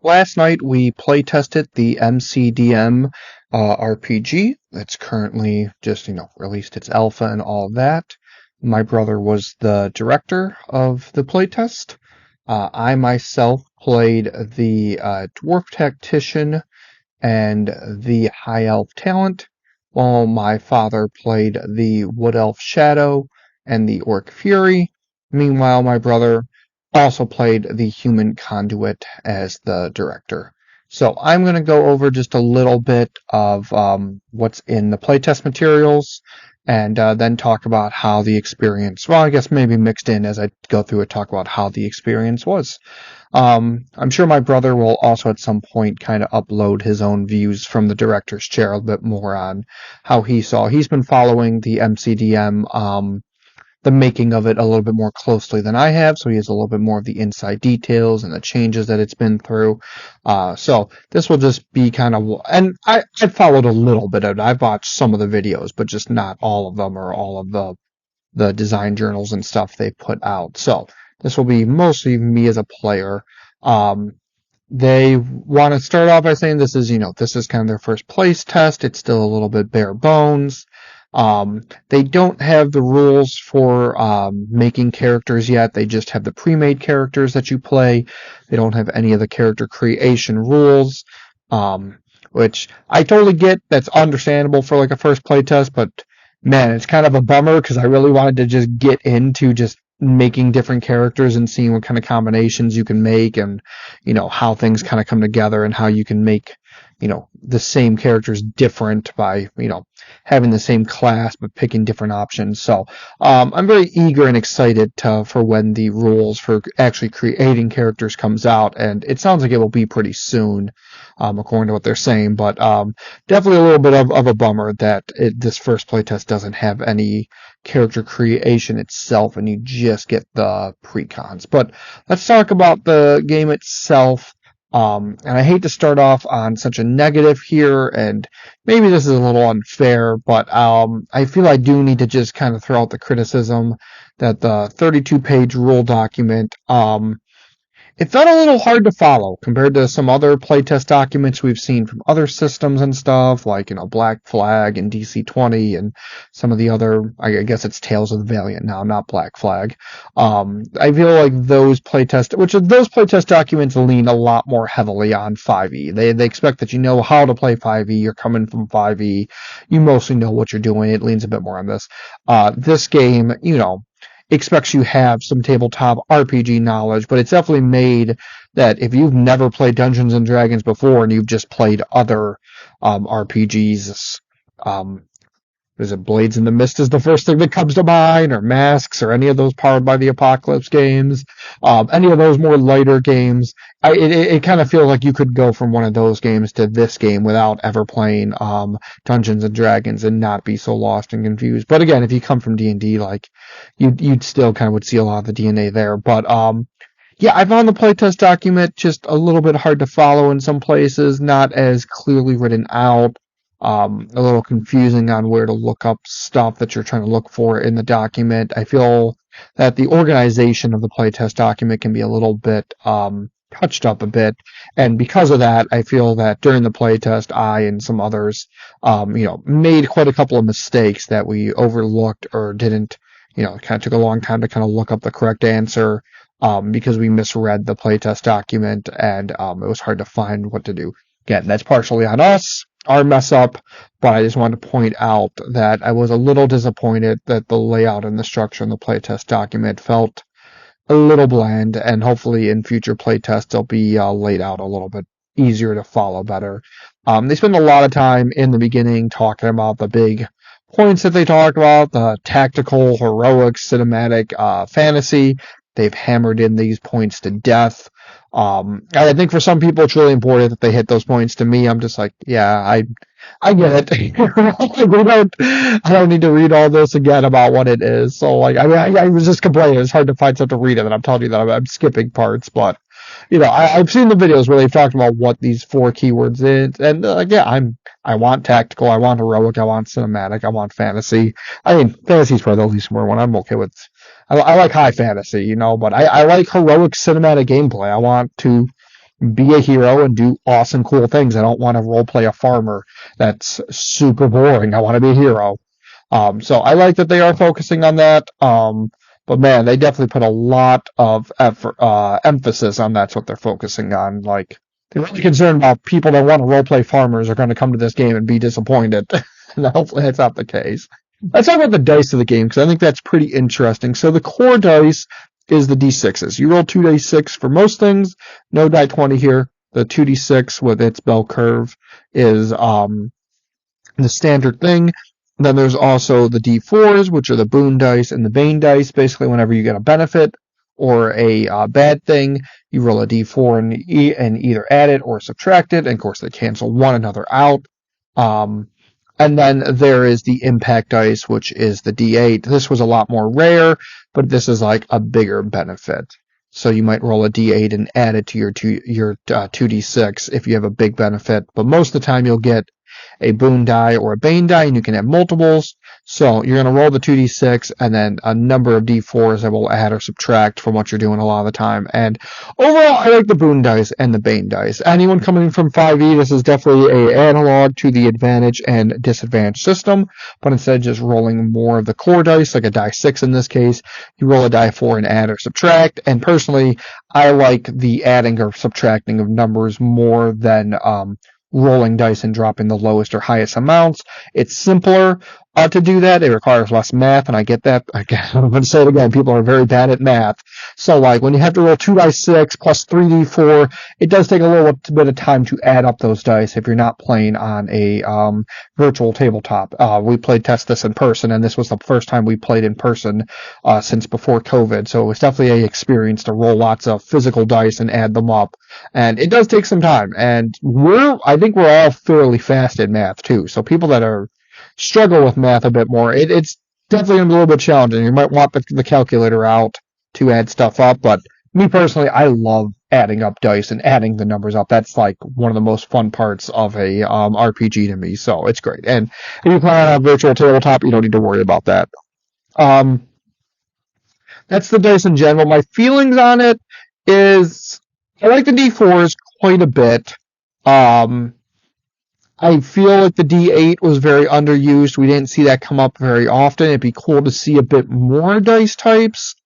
Last night we playtested the MCDM RPG. It's currently just, released its alpha and all that. My brother was the director of the playtest. I myself played the Dwarf Tactician and the High Elf Talent, while my father played the Wood Elf Shadow and the Orc Fury. Meanwhile, my brother also played the Human Conduit as the director. So I'm going to go over just a little bit of what's in the playtest materials, and then talk about how the experience, well, I guess maybe mixed in as I go through it, talk about how the experience was. I'm sure my brother will also at some point kind of upload his own views from the director's chair a bit more on how he saw. He's been following the MCDM, the making of it a little bit more closely than I have, so he has a little bit more of the inside details and the changes that it's been through. So this will just be kind of, and I followed a little bit of it. I've watched some of the videos, but just not all of them or all of the design journals and stuff they put out. So this will be mostly me as a player. They want to start off by saying this is kind of their first place test. It's still a little bit bare bones. They don't have the rules for making characters yet. They just have the pre-made characters that you play. They don't have any of the character creation rules, which I totally get. That's understandable for like a first playtest, but man, it's kind of a bummer because I really wanted to just get into just making different characters and seeing what kind of combinations you can make and, how things kind of come together and how you can make, the same characters different by, having the same class but picking different options. So I'm very eager and excited for when the rules for actually creating characters comes out, and it sounds like it will be pretty soon, according to what they're saying. But definitely a little bit of a bummer that this first playtest doesn't have any character creation itself, and you just get the precons. But let's talk about the game itself. And I hate to start off on such a negative here, and maybe this is a little unfair, but I feel I do need to just kind of throw out the criticism that the 32-page rule document, it felt a little hard to follow compared to some other playtest documents we've seen from other systems and stuff, like, Black Flag and DC-20 and some of the other, I guess it's Tales of the Valiant now, not Black Flag. I feel like those playtest documents lean a lot more heavily on 5e. They expect that you know how to play 5e, you're coming from 5e, you mostly know what you're doing. It leans a bit more on this. This game, expects you have some tabletop RPG knowledge, but it's definitely made that if you've never played Dungeons and Dragons before and you've just played other RPGs, is it Blades in the Mist is the first thing that comes to mind, or Masks, or any of those Powered by the Apocalypse games, any of those more lighter games, it kind of feels like you could go from one of those games to this game without ever playing Dungeons and Dragons and not be so lost and confused. But again, if you come from D&D, like you'd still kind of would see a lot of the DNA there. But yeah, I found the playtest document just a little bit hard to follow in some places, not as clearly written out. A little confusing on where to look up stuff that you're trying to look for in the document. I feel that the organization of the playtest document can be a little bit touched up a bit, and because of that, I feel that during the playtest, I and some others, made quite a couple of mistakes that we overlooked or didn't, kind of took a long time to kind of look up the correct answer, because we misread the playtest document, and it was hard to find what to do. Again, that's partially on us, our mess up, but I just wanted to point out that I was a little disappointed that the layout and the structure in the playtest document felt a little bland, and hopefully in future playtests they'll be laid out a little bit easier to follow better. They spend a lot of time in the beginning talking about the big points that they talk about, the tactical, heroic, cinematic, fantasy. They've hammered in these points to death. I think for some people it's really important that they hit those points. To me, I'm just like, yeah, I get it. I don't need to read all this again about what it is. So, like, I was just complaining. It's hard to find stuff to read it, and I'm telling you that I'm skipping parts. But, I've seen the videos where they've talked about what these 4 keywords is, and I want tactical, I want heroic, I want cinematic, I want fantasy. I mean, fantasy's probably the least more one I'm okay with. I like high fantasy, but I like heroic cinematic gameplay. I want to be a hero and do awesome, cool things. I don't want to role play a farmer. That's super boring. I want to be a hero. So I like that they are focusing on that. But man, they definitely put a lot of effort, emphasis on that's what they're focusing on. Like, they're really concerned about people that want to roleplay farmers are going to come to this game and be disappointed. And hopefully that's not the case. Let's talk about the dice of the game, because I think that's pretty interesting. So the core dice is the D6s. You roll 2d6 for most things. No die 20 here. The 2d6 with its bell curve is the standard thing. And then there's also the D4s, which are the boon dice and the bane dice. Basically, whenever you get a benefit or a bad thing, you roll a D4 and either add it or subtract it. And of course, they cancel one another out. And then there is the impact dice, which is the D8. This was a lot more rare, but this is like a bigger benefit. So you might roll a D8 and add it to your 2d6 if you have a big benefit. But most of the time, you'll get a boon die or a bane die, and you can have multiples. So you're going to roll the 2d6 and then a number of d4s that will add or subtract from what you're doing a lot of the time. And overall, I like the boon dice and the bane dice. Anyone coming from 5e, this is definitely an analog to the advantage and disadvantage system, but instead of just rolling more of the core dice, like a die 6 in this case, you roll a die 4 and add or subtract. And personally, I like the adding or subtracting of numbers more than rolling dice and dropping the lowest or highest amounts. It's simpler to do that. It requires less math, and I get that. Again, I'm going to say it again. People are very bad at math. So, like, when you have to roll 2d6 plus 3d4, it does take a little bit of time to add up those dice if you're not playing on a virtual tabletop. We played test this in person, and this was the first time we played in person since before COVID. So it was definitely an experience to roll lots of physical dice and add them up. And it does take some time. And I think we're all fairly fast at math, too. So people that struggle with math a bit more, it's definitely a little bit challenging. You might want the calculator out to add stuff up, but me personally, I love adding up dice and adding the numbers up. That's like one of the most fun parts of a RPG to me, so it's great. And if you play on a virtual tabletop, you don't need to worry about that. That's the dice in general. My feelings on it is I like the D4s quite a bit. I feel like the D8 was very underused. We didn't see that come up very often. It'd be cool to see a bit more dice types.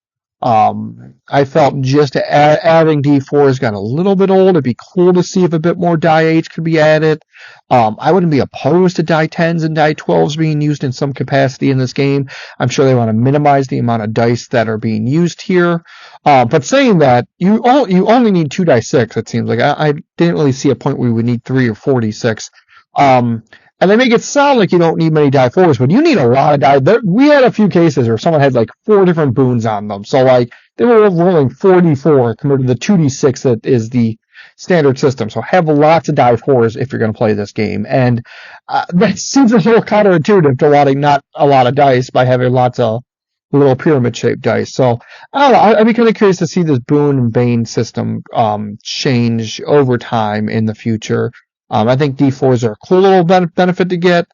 I felt just adding D4s got a little bit old. It'd be cool to see if a bit more die 8s could be added. I wouldn't be opposed to die 10s and die 12s being used in some capacity in this game. I'm sure they want to minimize the amount of dice that are being used here. But saying that, you only need 2 die 6, it seems like. I didn't really see a point where we would need 3 or 4 d6. And they make it sound like you don't need many die 4s, but you need a lot of die. We had a few cases where someone had like 4 different boons on them. So like they were rolling 4d4 compared to the 2d6 that is the standard system. So have lots of die 4s if you're going to play this game. And that seems a little counterintuitive to wanting not a lot of dice by having lots of little pyramid-shaped dice. So I don't know. I'd be kind of curious to see this boon and bane system change over time in the future. I think D4s are a cool little benefit to get,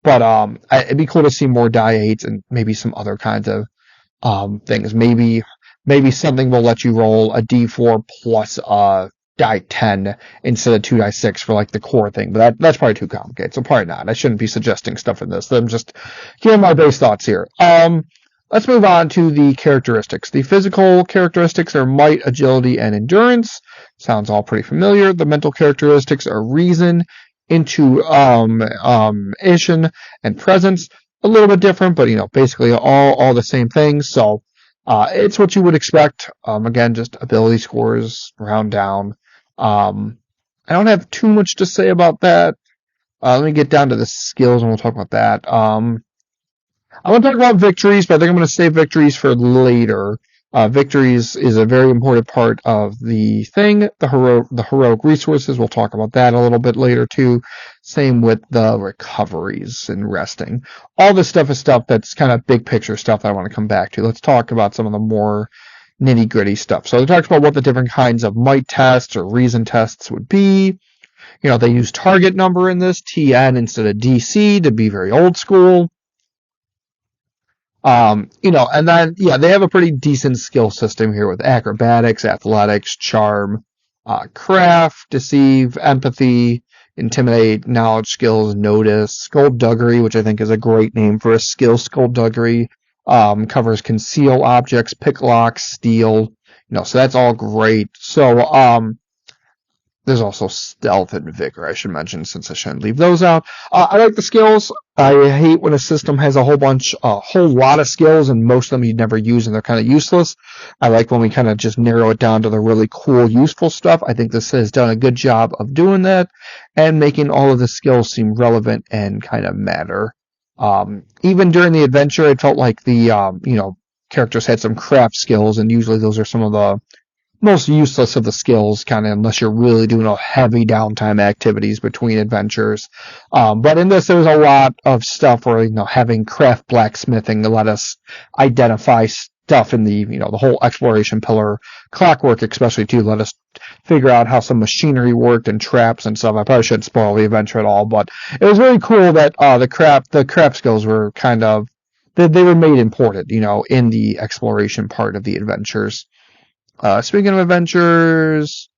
but it'd be cool to see more die 8s and maybe some other kinds of things. Maybe something will let you roll a D4 plus a die 10 instead of 2 die 6 for like the core thing, but that's probably too complicated, so probably not. I shouldn't be suggesting stuff in this. I'm just giving my base thoughts here. Let's move on to the characteristics. The physical characteristics are might, agility, and endurance. Sounds all pretty familiar. The mental characteristics are reason, intuition, and presence. A little bit different, but basically all the same things. So it's what you would expect. Again, just ability scores, round down. I don't have too much to say about that. Let me get down to the skills and we'll talk about that. I want to talk about victories, but I think I'm going to save victories for later. Victories is a very important part of the thing. The heroic resources, we'll talk about that a little bit later too. Same with the recoveries and resting. All this stuff is stuff that's kind of big picture stuff that I want to come back to. Let's talk about some of the more nitty gritty stuff. So it talks about what the different kinds of might tests or reason tests would be. They use target number in this, TN instead of DC to be very old school. And then, they have a pretty decent skill system here with acrobatics, athletics, charm, craft, deceive, empathy, intimidate, knowledge, skills, notice, skullduggery, which I think is a great name for a skill. Skullduggery covers conceal objects, pick locks, steal. So that's all great. So there's also stealth and vigor, I should mention, since I shouldn't leave those out. I like the skills. I hate when a system has a whole lot of skills, and most of them you'd never use, and they're kind of useless. I like when we kind of just narrow it down to the really cool, useful stuff. I think this has done a good job of doing that, and making all of the skills seem relevant and kind of matter. Even during the adventure, it felt like the, characters had some craft skills, and usually those are some of the most useless of the skills, kind of, unless you're really doing a heavy downtime activities between adventures. But in this, there was a lot of stuff where, having craft blacksmithing to let us identify stuff in the whole exploration pillar. Clockwork, especially, too, let us figure out how some machinery worked and traps and stuff. I probably shouldn't spoil the adventure at all, but it was really cool that the craft skills were kind of, they were made important, in the exploration part of the adventures. Speaking of adventures,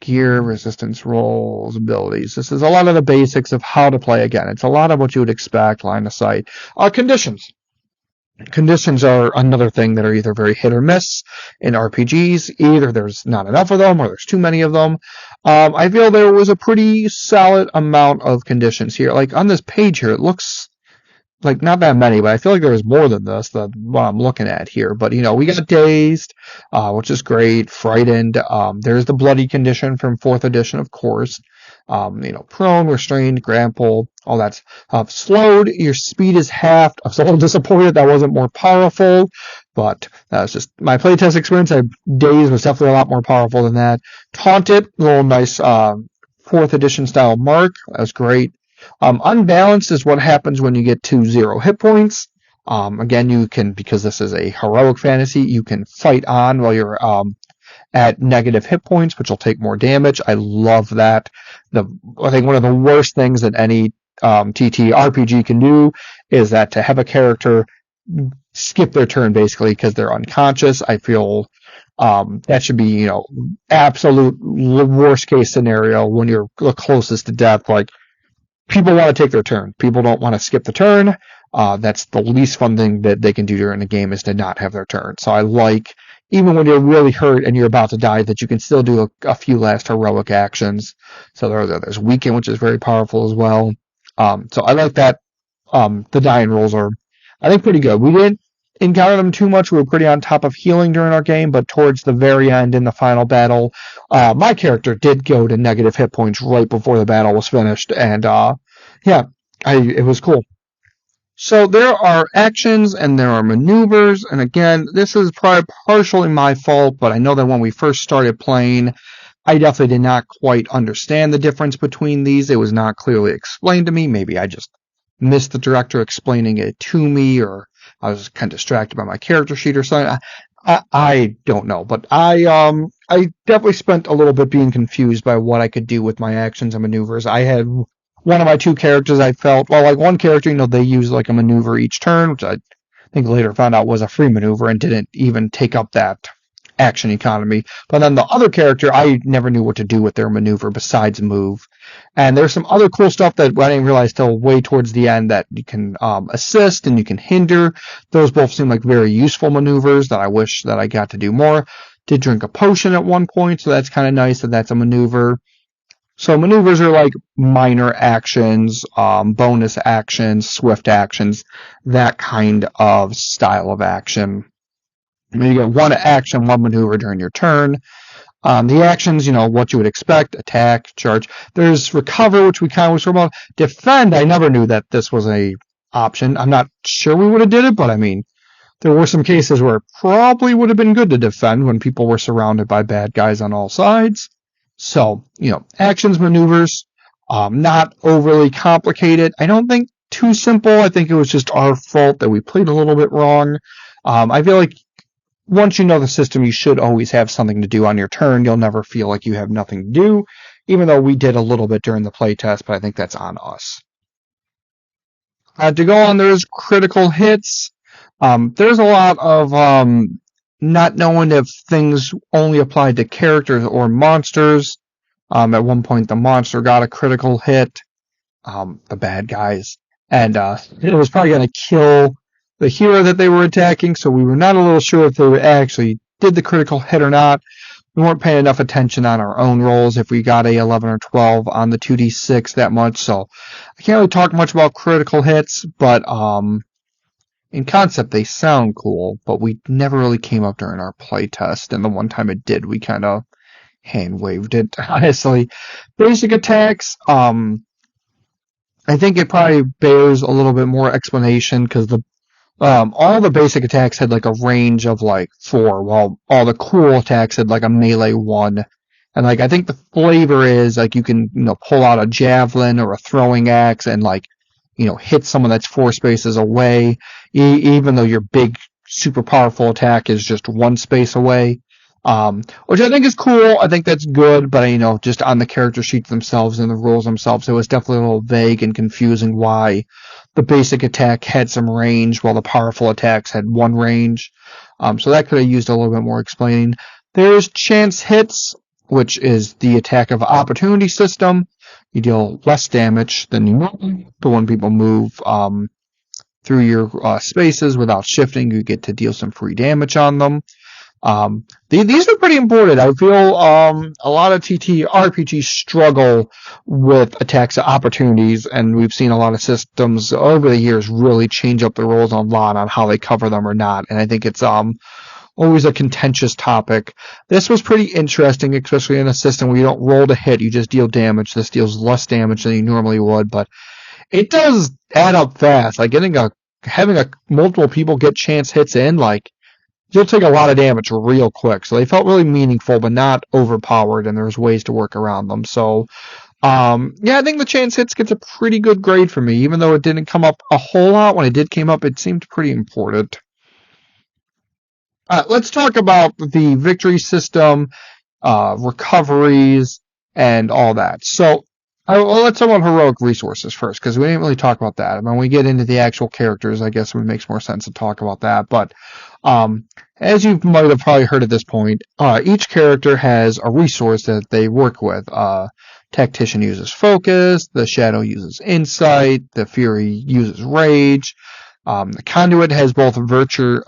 gear, resistance rolls, abilities. This is a lot of the basics of how to play again. It's a lot of what you would expect, line of sight. Conditions. Conditions are another thing that are either very hit or miss in RPGs. Either there's not enough of them or there's too many of them. I feel there was a pretty solid amount of conditions here. Like on this page here, it looks like not that many, but I feel like there was more than this, what I'm looking at here. But, we got dazed, which is great, frightened. There's the bloody condition from 4th edition, of course. Prone, restrained, grapple, all that. Slowed, your speed is halved. I was a little disappointed that wasn't more powerful, but that was just my playtest experience. Dazed was definitely a lot more powerful than that. Taunted, a little nice 4th edition style mark. That was great. Unbalanced is what happens when you get to 0 hit points. Again, you can, because this is a heroic fantasy, you can fight on while you're at negative hit points, which will take more damage. I love that. I think one of the worst things that any TTRPG can do is that to have a character skip their turn basically because they're unconscious. I feel that should be, absolute worst case scenario when you're the closest to death. Like, people want to take their turn. People don't want to skip the turn. That's the least fun thing that they can do during the game, is to not have their turn. So I like, even when you're really hurt and you're about to die, that you can still do a few last heroic actions. So there's Weaken, which is very powerful as well. So I like that. The dying rolls are, I think, pretty good. We didn't encounter them too much. We were pretty on top of healing during our game, but towards the very end in the final battle, my character did go to negative hit points right before the battle was finished, and it was cool. So there are actions and there are maneuvers, and again, this is probably partially my fault, but I know that when we first started playing, I definitely did not quite understand the difference between these. It was not clearly explained to me. Maybe I just missed the director explaining it to me, or I was kind of distracted by my character sheet or something. I don't know, but I definitely spent a little bit being confused by what I could do with my actions and maneuvers. I had one of my two characters, I felt, like one character, they use like a maneuver each turn, which I think later found out was a free maneuver and didn't even take up that action economy. But then the other character, I never knew what to do with their maneuver besides move. And there's some other cool stuff that I didn't realize till way towards the end, that you can assist and you can hinder. Those both seem like very useful maneuvers that I wish that I got to do more. Did drink a potion at one point, so that's kind of nice that that's a maneuver. So maneuvers are like minor actions, bonus actions, swift actions, that kind of style of action. You get one action, one maneuver during your turn. The actions, what you would expect: attack, charge. There's recover, which we kind of was about. Defend, I never knew that this was a option. I'm not sure we would have did it, but I mean, there were some cases where it probably would have been good to defend when people were surrounded by bad guys on all sides. So, actions, maneuvers, not overly complicated. I don't think too simple. I think it was just our fault that we played a little bit wrong. I feel like once you know the system, you should always have something to do on your turn. You'll never feel like you have nothing to do, even though we did a little bit during the playtest, but I think that's on us. To go on, there's critical hits. There's a lot of not knowing if things only applied to characters or monsters. At one point, the monster got a critical hit, the bad guys, and it was probably going to kill the hero that they were attacking, so we were not a little sure if they actually did the critical hit or not. We weren't paying enough attention on our own rolls if we got a 11 or 12 on the 2d6 that much, so I can't really talk much about critical hits, but in concept they sound cool, but we never really came up during our playtest, and the one time it did, we kind of hand-waved it, honestly. Basic attacks, I think it probably bears a little bit more explanation, because all the basic attacks had like a range of like 4, while all the cool attacks had like a melee 1. And like I think the flavor is like you can pull out a javelin or a throwing axe and like hit someone that's 4 spaces away, even though your big super powerful attack is just 1 space away. Which I think is cool. I think that's good, but just on the character sheets themselves and the rules themselves, it was definitely a little vague and confusing why the basic attack had some range while the powerful attacks had 1 range. So that could have used a little bit more explaining. There's chance hits, which is the attack of opportunity system. You deal less damage than you normally, but when people move through your spaces without shifting, you get to deal some free damage on them. These are pretty important. I feel a lot of TTRPGs struggle with attacks of opportunities, and we've seen a lot of systems over the years really change up the rules a lot on how they cover them or not, and I think it's always a contentious topic. This was pretty interesting, especially in a system where you don't roll to hit, you just deal damage. This deals less damage than you normally would, but it does add up fast. Like having multiple people get chance hits in, like you'll take a lot of damage real quick. So they felt really meaningful, but not overpowered, and there's ways to work around them. So, yeah, I think the chance hits gets a pretty good grade for me, even though it didn't come up a whole lot. When it did come up, it seemed pretty important. Let's talk about the victory system, recoveries, and all that. So, let's talk about heroic resources first, because we didn't really talk about that. When we get into the actual characters, I guess it makes more sense to talk about that. But as you might have probably heard at this point, each character has a resource that they work with. Tactician uses focus, the Shadow uses insight, the Fury uses rage. The Conduit has both virtue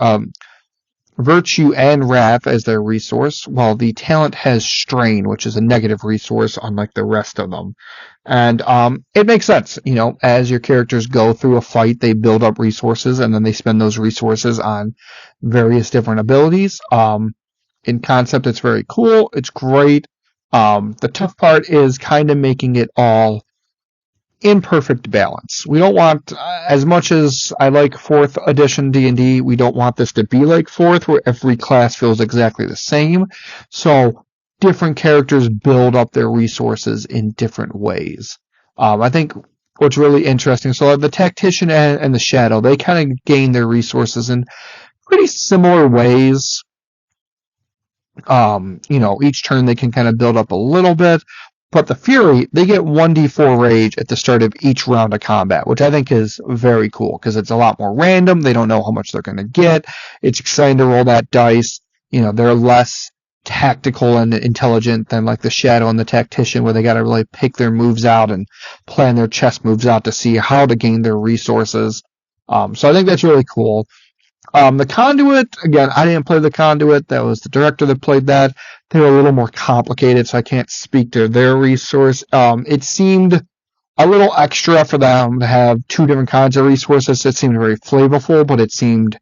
and wrath as their resource, while the talent has strain, which is a negative resource, unlike the rest of them. And it makes sense, as your characters go through a fight, they build up resources, and then they spend those resources on various different abilities. In concept, it's very cool. It's great. The tough part is kind of making it all imperfect balance. We don't want, as much as I like 4th edition D&D, we don't want this to be like 4th, where every class feels exactly the same. So different characters build up their resources in different ways. I think what's really interesting, so the Tactician and the Shadow, they kind of gain their resources in pretty similar ways. Each turn they can kind of build up a little bit. But the Fury, they get 1d4 rage at the start of each round of combat, which I think is very cool, because it's a lot more random. They don't know how much they're going to get. It's exciting to roll that dice. They're less tactical and intelligent than like the Shadow and the Tactician, where they got to really pick their moves out and plan their chess moves out to see how to gain their resources. So I think that's really cool. The Conduit, again, I didn't play the Conduit. That was the director that played that. They were a little more complicated, so I can't speak to their resource. It seemed a little extra for them to have 2 different kinds of resources. It seemed very flavorful, but it seemed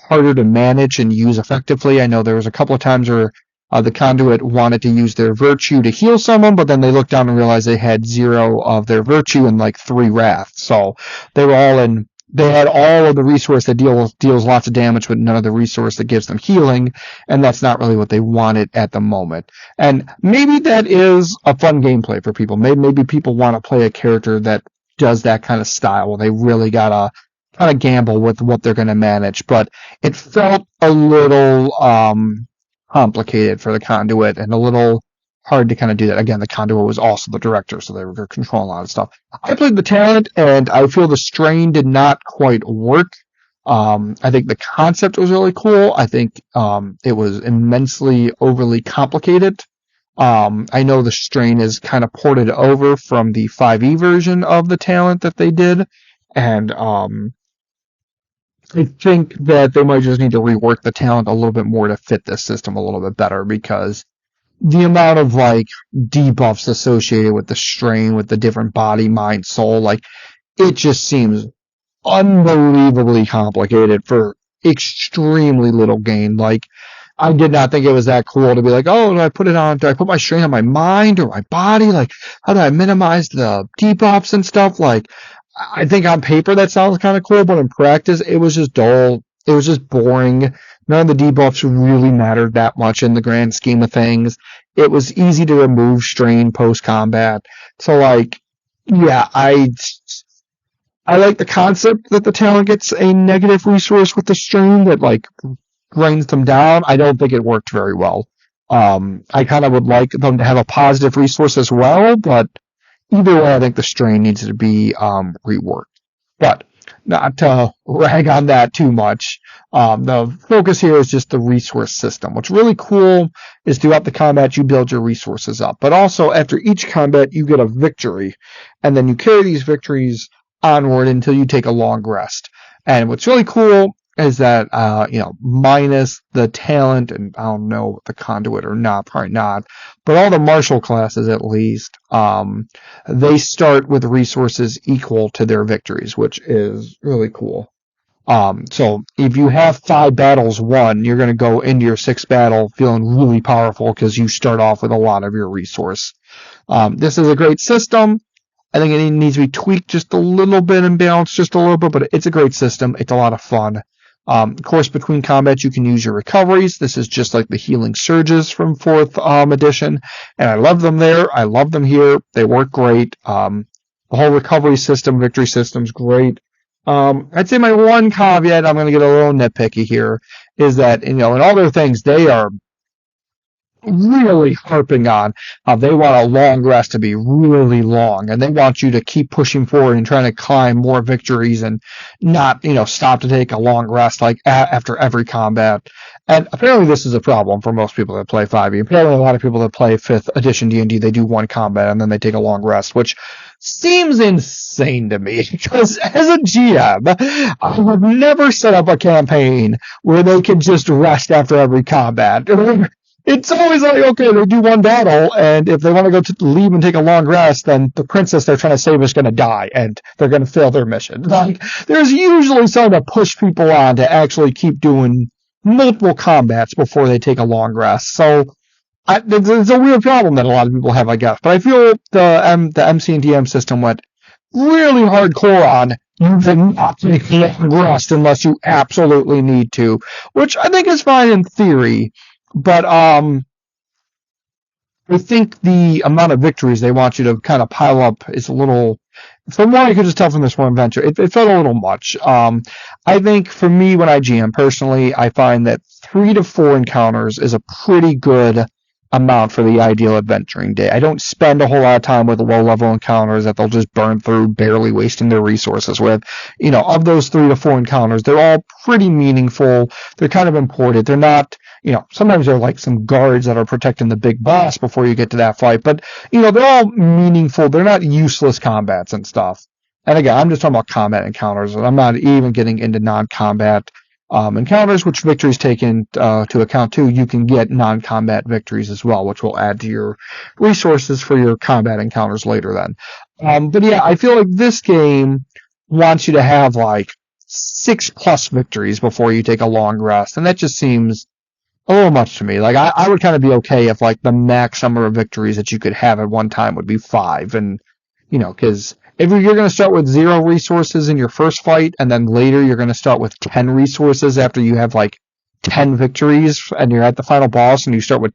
harder to manage and use effectively. I know there was a couple of times where the Conduit wanted to use their virtue to heal someone, but then they looked down and realized they had 0 of their virtue and like 3 wrath. So they were all in. They had all of the resource that deals lots of damage, but none of the resource that gives them healing, and that's not really what they wanted at the moment. And maybe that is a fun gameplay for people. Maybe people want to play a character that does that kind of style, where they really gotta kind of gamble with what they're going to manage. But it felt a little complicated for the Conduit, and a little hard to kind of do that. Again, the Conduit was also the director, so they were controlling a lot of stuff. I played the talent, and I feel the strain did not quite work. I think the concept was really cool. I think it was immensely overly complicated. I know the strain is kind of ported over from the 5e version of the talent that they did, and I think that they might just need to rework the talent a little bit more to fit this system a little bit better, because the amount of like debuffs associated with the strain, with the different body, mind, soul, like it just seems unbelievably complicated for extremely little gain. Like, I did not think it was that cool to be like, oh, do I put my strain on my mind or my body? Like, how do I minimize the debuffs and stuff? Like, I think on paper that sounds kind of cool, but in practice, it was just dull. It was just boring. None of the debuffs really mattered that much in the grand scheme of things. It was easy to remove strain post-combat. So, like, yeah, I like the concept that the talent gets a negative resource with the strain that, like, brings them down. I don't think it worked very well. I kind of would like them to have a positive resource as well, but either way, I think the strain needs to be reworked. But not to rag on that too much. The focus here is just the resource system. What's really cool is throughout the combat, you build your resources up. But also, after each combat, you get a victory. And then you carry these victories onward until you take a long rest. And what's really cool is that, minus the talent, and I don't know the conduit or not, probably not, but all the martial classes at least, they start with resources equal to their victories, which is really cool. So if you have 5 battles won, you're going to go into your 6th battle feeling really powerful because you start off with a lot of your resource. This is a great system. I think it needs to be tweaked just a little bit and balanced just a little bit, but it's a great system. It's a lot of fun. Of course, between combats, you can use your recoveries. This is just like the healing surges from 4th edition, and I love them there. I love them here. They work great. The whole recovery system, victory system's great. I'd say my one caveat, I'm going to get a little nitpicky here, is that, in all their things, they are really harping on how they want a long rest to be really long, and they want you to keep pushing forward and trying to climb more victories and not, stop to take a long rest like after every combat. And apparently this is a problem for most people that play 5e. Apparently a lot of people that play 5th edition D&D, they do one combat and then they take a long rest, which seems insane to me, because as a GM, I have never set up a campaign where they can just rest after every combat. It's always like, okay, they do one battle, and if they want to go to leave and take a long rest, then the princess they're trying to save is going to die, and they're going to fail their mission. Like, there's usually something to push people on to actually keep doing multiple combats before they take a long rest. So, it's a weird problem that a lot of people have, I guess. But I feel the MC&DM system went really hardcore on you can not take long rest unless you absolutely need to, which I think is fine in theory. But I think the amount of victories they want you to kind of pile up is a little, from what I could just tell from this one adventure, it felt a little much. I think for me, when I GM personally, I find that 3 to 4 encounters is a pretty good amount for the ideal adventuring day. I don't spend a whole lot of time with low-level encounters that they'll just burn through, barely wasting their resources with. Of those 3 to 4 encounters, they're all pretty meaningful. They're kind of important. They're not, sometimes they're like some guards that are protecting the big boss before you get to that fight, but, they're all meaningful. They're not useless combats and stuff. And again, I'm just talking about combat encounters, and I'm not even getting into non-combat encounters, which victories take into account too. You can get non-combat victories as well, which will add to your resources for your combat encounters later then. But yeah, I feel like this game wants you to have like 6+ victories before you take a long rest, and that just seems a little much to me. Like, I would kind of be okay if like the max number of victories that you could have at one time would be 5, and because if you're going to start with 0 resources in your first fight, and then later you're going to start with 10 resources after you have like 10 victories, and you're at the final boss, and you start with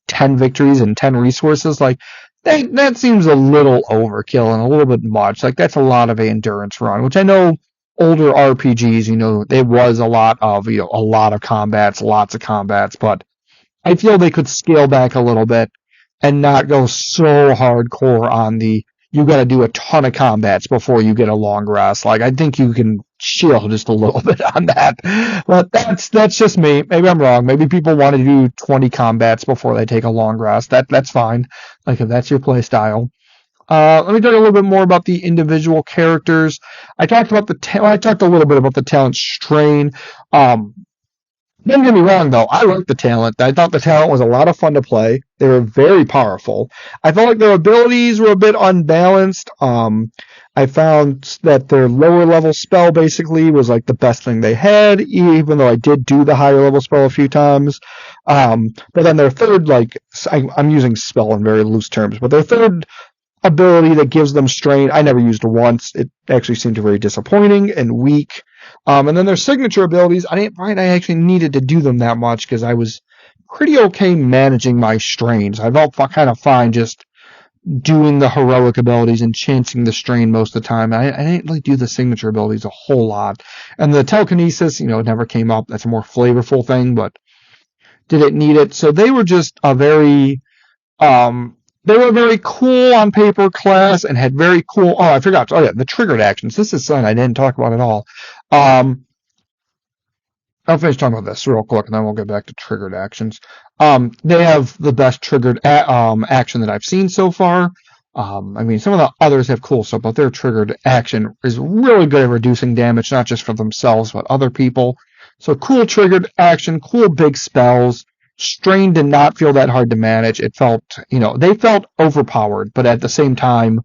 10 victories and 10 resources, like, that seems a little overkill and a little bit much. Like, that's a lot of an endurance run, which I know older RPGs, there was a lot of combats, lots of combats, but I feel they could scale back a little bit and not go so hardcore on you got to do a ton of combats before you get a long rest. Like, I think you can chill just a little bit on that. But that's just me. Maybe I'm wrong. Maybe people want to do 20 combats before they take a long rest. That's fine. Like if that's your play style. Let me talk a little bit more about the individual characters. I talked a little bit about the talent strain. Don't get me wrong, though. I liked the talent. I thought the talent was a lot of fun to play. They were very powerful. I felt like their abilities were a bit unbalanced. I found that their lower level spell basically was like the best thing they had, even though I did do the higher level spell a few times. But then their third, I'm using spell in very loose terms, but their third ability that gives them strain, I never used it once. It actually seemed very disappointing and weak. And then their signature abilities, I didn't find I actually needed to do them that much because I was pretty okay managing my strains. I felt kind of fine just doing the heroic abilities and chancing the strain most of the time. I didn't really do the signature abilities a whole lot. And the telekinesis, it never came up. That's a more flavorful thing, but did it need it? So they were just a very cool on paper class and had very cool. Oh, I forgot. Oh yeah, the triggered actions. This is something I didn't talk about at all. I'll finish talking about this real quick, and then we'll get back to triggered actions. They have the best triggered action that I've seen so far. Some of the others have cool stuff, but their triggered action is really good at reducing damage, not just for themselves, but other people. So cool triggered action, cool big spells. Strain did not feel that hard to manage. It felt, they felt overpowered, but at the same time,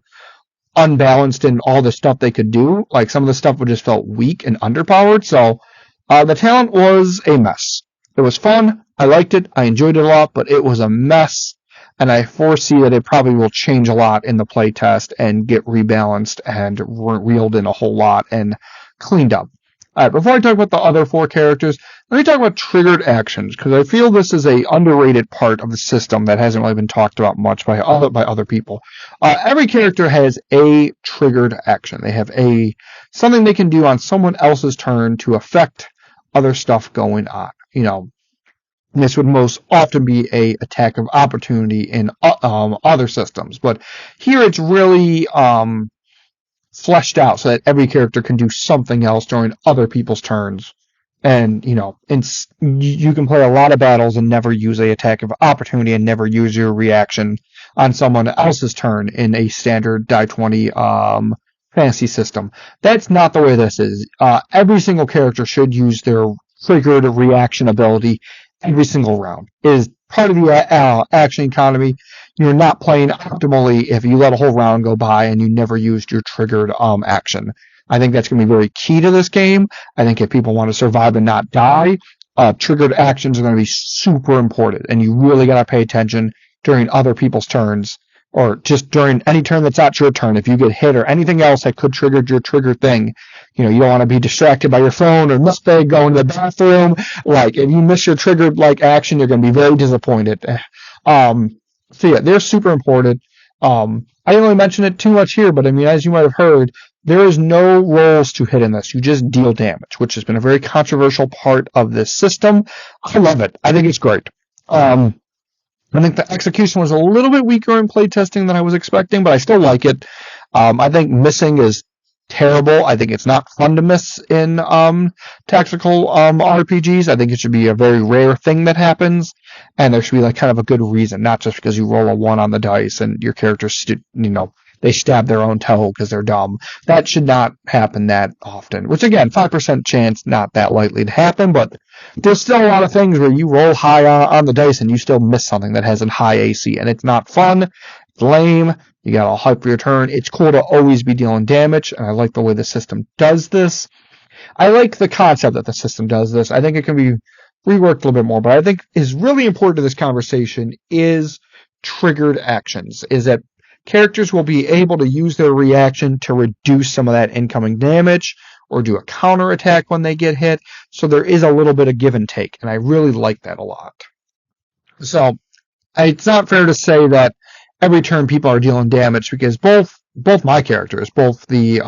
unbalanced in all the stuff they could do. Like some of the stuff would just felt weak and underpowered. So the talent was a mess. It was fun. I liked it. I enjoyed it a lot, but it was a mess. And I foresee that it probably will change a lot in the playtest and get rebalanced and reeled in a whole lot and cleaned up. All right, before I talk about the other four characters, let me talk about triggered actions, because I feel this is a underrated part of the system that hasn't really been talked about much by other people. Every character has a triggered action. They have something they can do on someone else's turn to affect other stuff going on. This would most often be a attack of opportunity in other systems, but here it's really fleshed out so that every character can do something else during other people's turns. And, you can play a lot of battles and never use a attack of opportunity and never use your reaction on someone else's turn in a standard die 20 fantasy system. That's not the way this is. Every single character should use their triggered reaction ability every single round. It is part of the action economy. You're not playing optimally if you let a whole round go by and you never used your triggered action. I think that's going to be very key to this game. I think if people want to survive and not die, triggered actions are going to be super important, and you really got to pay attention during other people's turns, or just during any turn that's not your turn. If you get hit or anything else that could trigger your trigger thing, you don't want to be distracted by your phone or mistake going to the bathroom. Like, if you miss your triggered action, you're going to be very disappointed. So yeah, they're super important. I didn't really mention it too much here, but as you might have heard, there is no rolls to hit in this. You just deal damage, which has been a very controversial part of this system. I love it. I think it's great. I think the execution was a little bit weaker in playtesting than I was expecting, but I still like it. I think missing is terrible. I think it's not fun to miss in tactical RPGs. I think it should be a very rare thing that happens, and there should be kind of a good reason, not just because you roll a 1 on the dice and your characters, they stab their own toe because they're dumb. That should not happen that often, which again, 5% chance, not that likely to happen, but there's still a lot of things where you roll high on the dice and you still miss something that has a high AC, and it's not fun. It's lame. You got all hype for your turn. It's cool to always be dealing damage, and I like the way the system does this. I like the concept that the system does this. I think it can be reworked a little bit more, but I think is really important to this conversation is triggered actions, is that characters will be able to use their reaction to reduce some of that incoming damage or do a counterattack when they get hit. So there is a little bit of give and take, and I really like that a lot. So it's not fair to say that every turn people are dealing damage, because both my characters, both the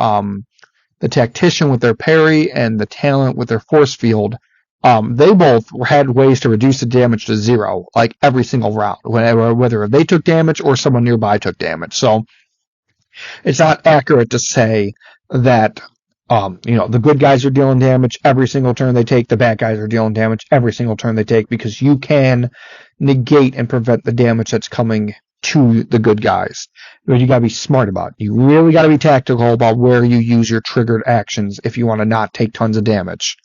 tactician with their parry and the talent with their force field, they both had ways to reduce the damage to 0, like every single round, whether they took damage or someone nearby took damage. So it's not accurate to say that The good guys are dealing damage every single turn they take. The bad guys are dealing damage every single turn they take, because you can negate and prevent the damage that's coming to the good guys. But you gotta be smart about it. You really gotta be tactical about where you use your triggered actions if you want to not take tons of damage.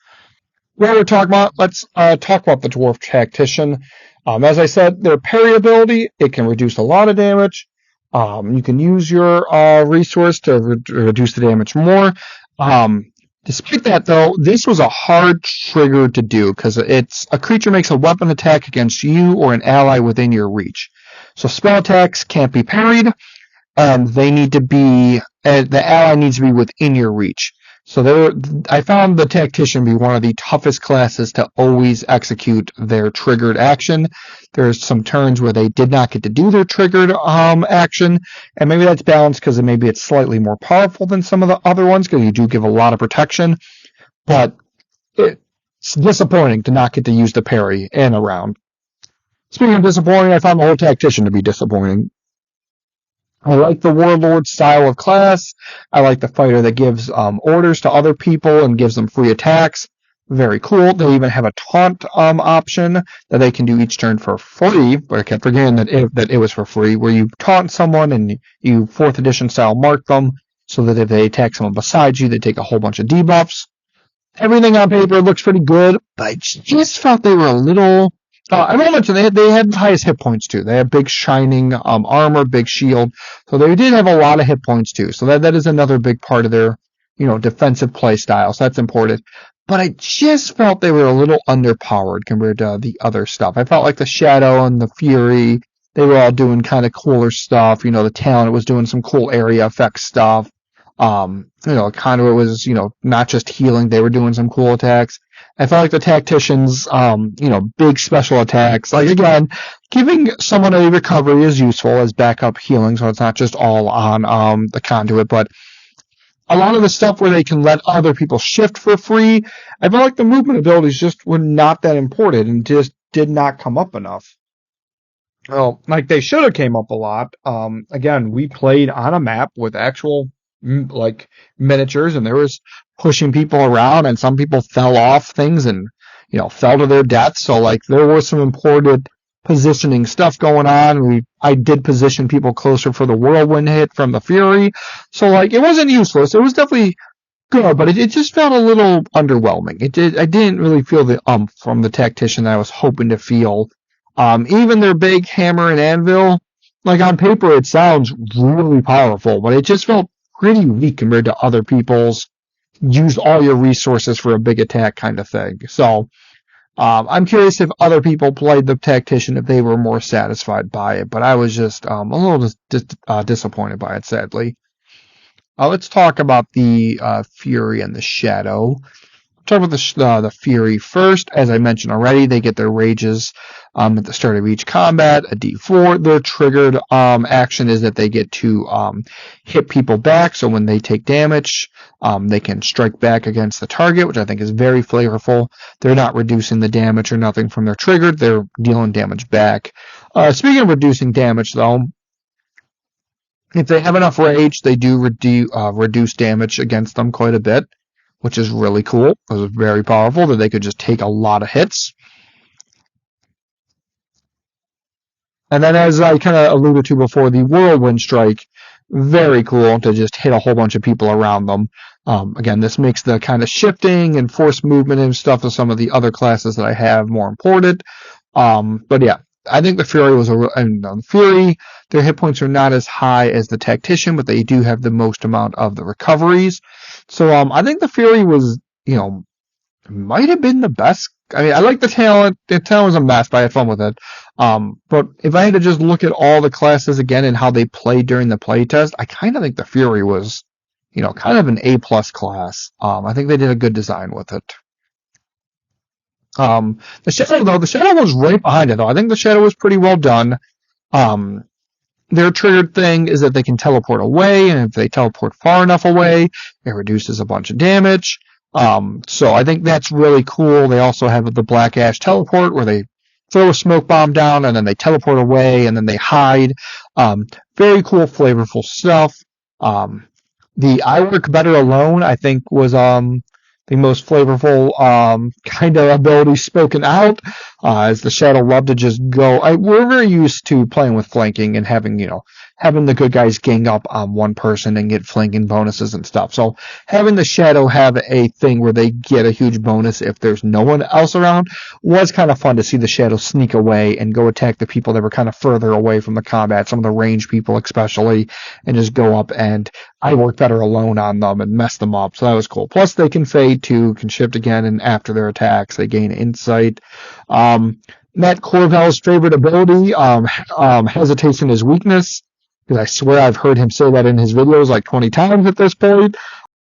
What we're talking about, let's talk about the Dwarf Tactician. As I said, their parry ability, it can reduce a lot of damage. You can use your resource to reduce the damage more. Despite that, though, this was a hard trigger to do, because it's a creature makes a weapon attack against you or an ally within your reach. So spell attacks can't be parried, and they need to be, the ally needs to be within your reach. So I found the Tactician to be one of the toughest classes to always execute their triggered action. There's some turns where they did not get to do their triggered action, and maybe that's balanced because maybe it's slightly more powerful than some of the other ones, because you do give a lot of protection. But it's disappointing to not get to use the parry in a round. Speaking of disappointing, I found the whole Tactician to be disappointing. I like the Warlord style of class. I like the fighter that gives orders to other people and gives them free attacks. Very cool. They even have a taunt option that they can do each turn for free, but I kept forgetting that it was for free, where you taunt someone and you 4th edition style mark them, so that if they attack someone beside you, they take a whole bunch of debuffs. Everything on paper looks pretty good, but I just felt they were a little... I will mention they had the highest hit points too. They had big shining armor, big shield, so they did have a lot of hit points too. So that is another big part of their defensive play style. So that's important. But I just felt they were a little underpowered compared to the other stuff. I felt like the Shadow and the Fury, they were all doing kind of cooler stuff. The Talent was doing some cool area effect stuff. Conduit was not just healing; they were doing some cool attacks. I felt like the Tacticians, big special attacks. Like, again, giving someone a recovery is useful as backup healing, so it's not just all on the Conduit. But a lot of the stuff where they can let other people shift for free, I felt like the movement abilities just were not that important and just did not come up enough. Well, like they should have came up a lot. Again, we played on a map with actual miniatures, and there was pushing people around, and some people fell off things and fell to their death. So there was some important positioning stuff going on. I did position people closer for the whirlwind hit from the Fury, so it wasn't useless. It was definitely good, but it just felt a little underwhelming. I didn't really feel the from the Tactician that I was hoping to feel. Even their big hammer and anvil, on paper it sounds really powerful, but it just felt pretty weak compared to other people's use all your resources for a big attack kind of thing. So I'm curious if other people played the Tactician, if they were more satisfied by it, but I was just a little disappointed by it, sadly. Let's talk about the Fury and the Shadow. Talk about the Fury first. As I mentioned already, they get their rages at the start of each combat, a D4. Their triggered action is that they get to hit people back, so when they take damage, they can strike back against the target, which I think is very flavorful. They're not reducing the damage or nothing from their triggered, they're dealing damage back. Speaking of reducing damage, though, if they have enough rage, they do reduce damage against them quite a bit, which is really cool. It was very powerful that they could just take a lot of hits. And then, as I kind of alluded to before, the Whirlwind Strike, very cool to just hit a whole bunch of people around them. Again, this makes the kind of shifting and force movement and stuff of some of the other classes that I have more important. But yeah, I think the Fury was the Fury, their hit points are not as high as the Tactician, but they do have the most amount of the recoveries. So I think the Fury was, might have been the best. I mean, I like the Talent. The Talent was a mess, but I had fun with it. But if I had to just look at all the classes again and how they played during the playtest, I kind of think the Fury was, kind of an A+ class. I think they did a good design with it. The Shadow was right behind it, though. I think the Shadow was pretty well done. Their triggered thing is that they can teleport away, and if they teleport far enough away, it reduces a bunch of damage. So I think that's really cool. They also have the Black Ash teleport, where they throw a smoke bomb down, and then they teleport away, and then they hide. Very cool, flavorful stuff. The I work better alone, I think, was the most flavorful kind of ability spoken out, as the Shadow loved to just go. We're very used to playing with flanking and having, having the good guys gang up on one person and get flanking bonuses and stuff. So having the Shadow have a thing where they get a huge bonus if there's no one else around was kind of fun to see the Shadow sneak away and go attack the people that were kind of further away from the combat, some of the range people especially, and just go up and I work better alone on them and mess them up. So that was cool. Plus they can fade too, can shift again, and after their attacks they gain insight. Matt Corvell's favorite ability, hesitation is weakness. Because I swear I've heard him say that in his videos like 20 times at this point.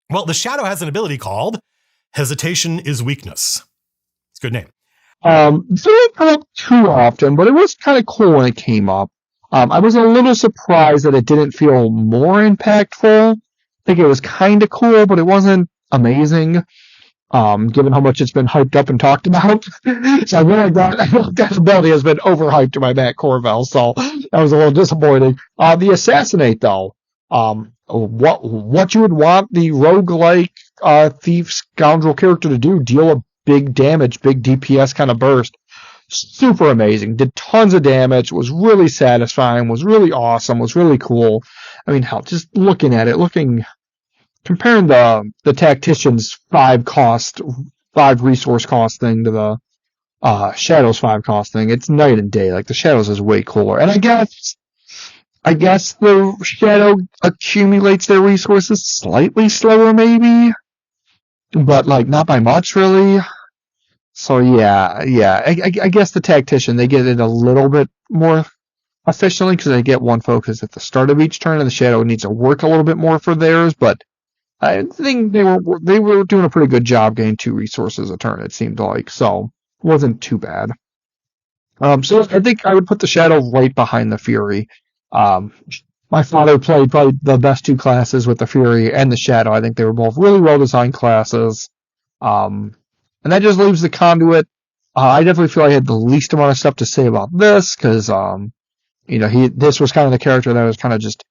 Well, the Shadow has an ability called Hesitation is Weakness. It's a good name. It didn't come up too often, but it was kind of cool when it came up. I was a little surprised that it didn't feel more impactful. I think it was kind of cool, but it wasn't amazing. Given how much it's been hyped up and talked about. So I feel like that ability has been overhyped by Matt Corvell, so that was a little disappointing. The Assassinate, though, what you would want the roguelike thief scoundrel character to do, deal a big damage, big DPS kind of burst. Super amazing. Did tons of damage, was really satisfying, was really awesome, was really cool. I mean, hell, just looking at it, comparing the Tactician's 5 resource cost thing to the Shadow's 5 cost thing, it's night and day. Like, the Shadow's is way cooler. And I guess the Shadow accumulates their resources slightly slower, maybe, but like not by much, really. So yeah. I guess the Tactician, they get it a little bit more efficiently because they get one focus at the start of each turn, and the Shadow needs to work a little bit more for theirs, but I think they were doing a pretty good job getting 2 resources a turn, it seemed like, so it wasn't too bad. So I think I would put the Shadow right behind the Fury. My father played probably the best 2 classes with the Fury and the Shadow. I think they were both really well designed classes. And that just leaves the Conduit. I definitely feel I had the least amount of stuff to say about this, because this was kind of the character that was kind of just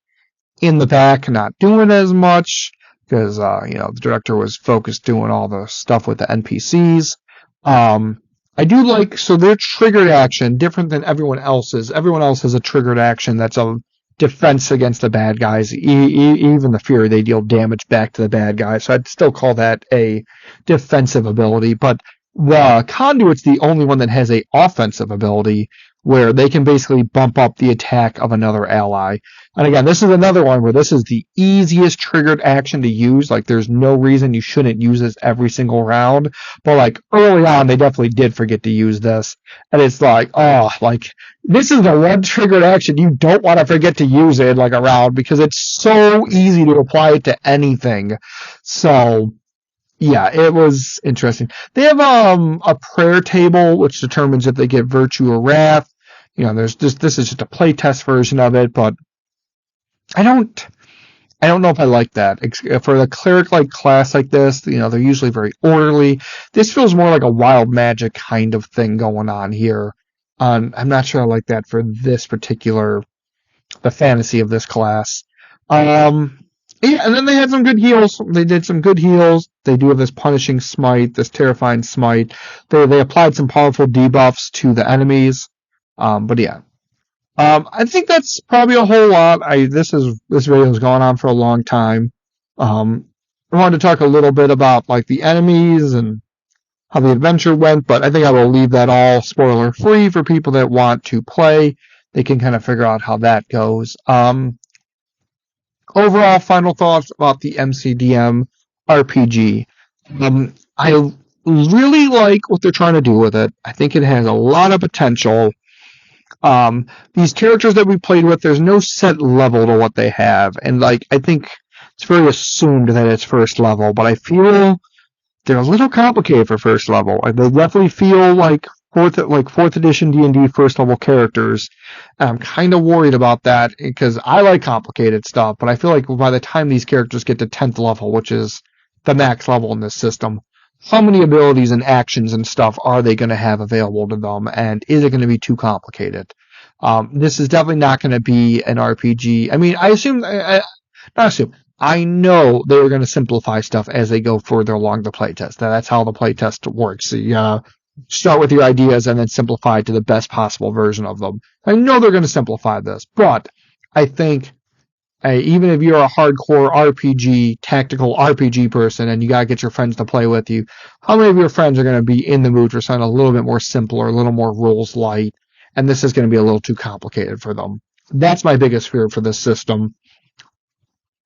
in the back, not doing as much, because the director was focused doing all the stuff with the NPCs. I do like, so their triggered action, different than everyone else's. Everyone else has a triggered action that's a defense against the bad guys. Even the Fury, they deal damage back to the bad guys. So I'd still call that a defensive ability. But the Conduit's the only one that has a offensive ability, where they can basically bump up the attack of another ally. And again, this is another one where this is the easiest triggered action to use. Like, there's no reason you shouldn't use this every single round. But, like, early on, they definitely did forget to use this. And it's like, this is the one triggered action you don't want to forget to use it, like, a round, because it's so easy to apply it to anything. So, yeah, it was interesting. They have a prayer table, which determines if they get virtue or wrath. This is just a playtest version of it, but I don't know if I like that. For a cleric-like class like this, they're usually very orderly. This feels more like a wild magic kind of thing going on here. I'm not sure I like that for this particular, the fantasy of this class. Yeah, and then they had some good heals. They did some good heals. They do have this punishing smite, this terrifying smite. They applied some powerful debuffs to the enemies. But yeah. I think that's probably a whole lot. This video has gone on for a long time. I wanted to talk a little bit about like the enemies and how the adventure went, but I think I will leave that all spoiler free for people that want to play. They can kind of figure out how that goes. Overall, final thoughts about the MCDM RPG. I really like what they're trying to do with it. I think it has a lot of potential. These characters that we played with, there's no set level to what they have, and I think it's very assumed that it's first level, but I feel they're a little complicated for first level. They definitely feel like fourth edition D&D first level characters. I'm kind of worried about that because I like complicated stuff, but I feel like by the time these characters get to 10th level, which is the max level in this system, how many abilities and actions and stuff are they going to have available to them, and is it going to be too complicated? This is definitely not going to be an RPG. I mean, I know they were going to simplify stuff as they go further along the playtest. That's how the playtest works. So you start with your ideas and then simplify to the best possible version of them. I know they're going to simplify this, but I think even if you're a hardcore RPG, tactical RPG person, and you gotta get your friends to play with you, how many of your friends are going to be in the mood for something a little bit more simpler, a little more rules light, and this is going to be a little too complicated for them? That's my biggest fear for this system.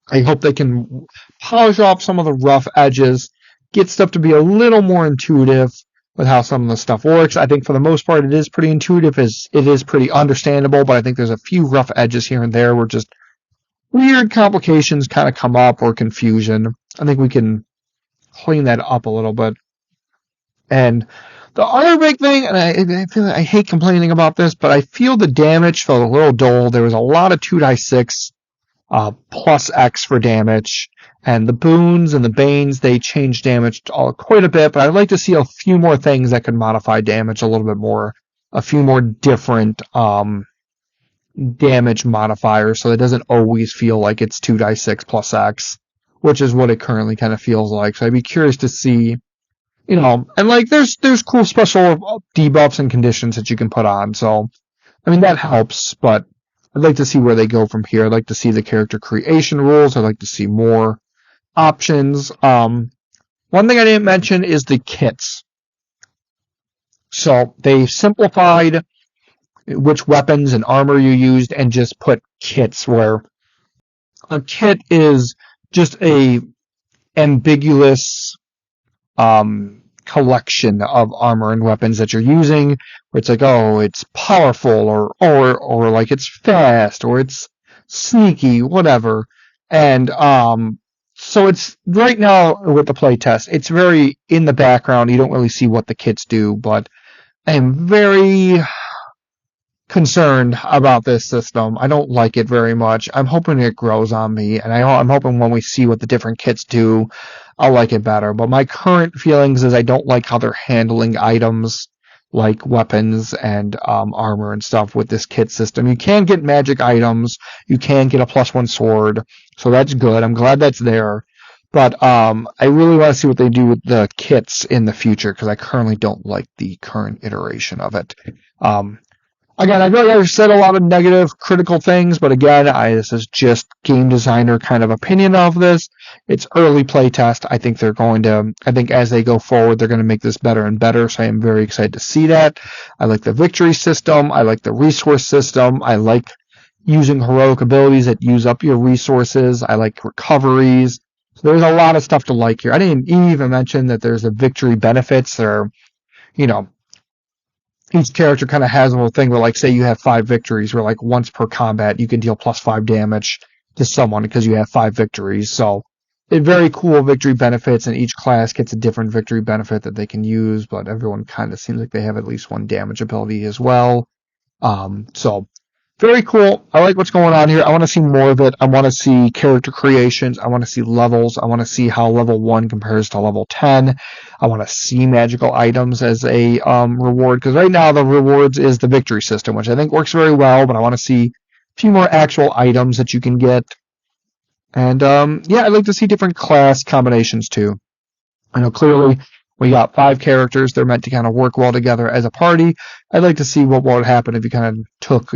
I hope they can polish off some of the rough edges, get stuff to be a little more intuitive with how some of the stuff works. I think for the most part it is pretty intuitive, it is pretty understandable, but I think there's a few rough edges here and there where just weird complications kind of come up or confusion. I think we can clean that up a little bit. And the other big thing, and I feel like I hate complaining about this, but I feel the damage felt a little dull. There was a lot of 2d6 plus X for damage, and the boons and the banes, they change damage quite a bit, but I'd like to see a few more things that could modify damage a little bit more, a few more different damage modifiers, so it doesn't always feel like it's 2d6 plus X, which is what it currently kind of feels like. So I'd be curious to see, and like there's cool special debuffs and conditions that you can put on, so I mean that helps, but I'd like to see where they go from here. I'd like to see the character creation rules. I'd like to see more options. One thing I didn't mention is the kits. So they simplified which weapons and armor you used and just put kits, where a kit is just a ambiguous collection of armor and weapons that you're using, where it's like, oh, it's powerful, or like it's fast, or it's sneaky, whatever. And so it's right now with the playtest, it's very in the background. You don't really see what the kits do, but I am very concerned about this system. I don't like it very much. I'm hoping it grows on me, and I'm hoping when we see what the different kits do, I'll like it better. But my current feelings is I don't like how they're handling items like weapons and armor and stuff with this kit system. You can get magic items. You can get a +1 sword, so that's good. I'm glad that's there. But I really want to see what they do with the kits in the future, because I currently don't like the current iteration of it. Again, I know I've said a lot of negative, critical things, but again, this is just game designer kind of opinion of this. It's early playtest. I think as they go forward, they're going to make this better and better, so I am very excited to see that. I like the victory system. I like the resource system. I like using heroic abilities that use up your resources. I like recoveries. So there's a lot of stuff to like here. I didn't even mention that there's the victory benefits. There are, each character kind of has a little thing where, like, say you have 5 victories, where, like, once per combat, you can deal +5 damage to someone because you have 5 victories. So, very cool victory benefits, and each class gets a different victory benefit that they can use, but everyone kind of seems like they have at least one damage ability as well. So, very cool. I like what's going on here. I want to see more of it. I want to see character creations. I want to see levels. I want to see how level 1 compares to level 10. I want to see magical items as a reward, because right now the rewards is the victory system, which I think works very well, but I want to see a few more actual items that you can get. And I'd like to see different class combinations too. I know clearly we got 5 characters. They're meant to kind of work well together as a party. I'd like to see what would happen if you kind of took,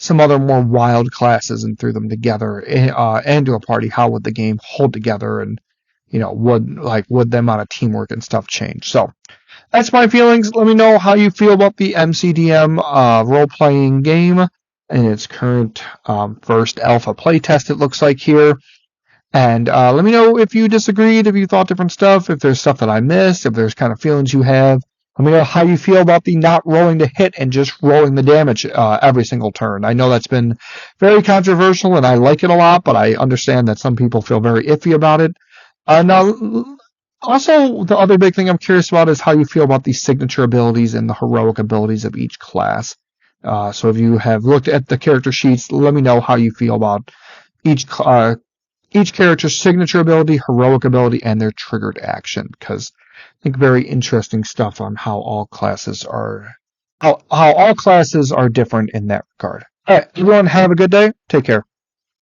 some other more wild classes and threw them together into a party. How would the game hold together, and would the amount of teamwork and stuff change? So that's my feelings. Let me know how you feel about the MCDM role-playing game in its current first alpha playtest, it looks like here. And let me know if you disagreed, if you thought different stuff, if there's stuff that I missed, if there's kind of feelings you have. Let me know how you feel about the not rolling the hit and just rolling the damage every single turn. I know that's been very controversial, and I like it a lot, but I understand that some people feel very iffy about it. Now, also, the other big thing I'm curious about is how you feel about the signature abilities and the heroic abilities of each class. So if you have looked at the character sheets, let me know how you feel about each character's signature ability, heroic ability, and their triggered action, because I think very interesting stuff on how all classes are different in that regard. All right, everyone, have a good day. Take care.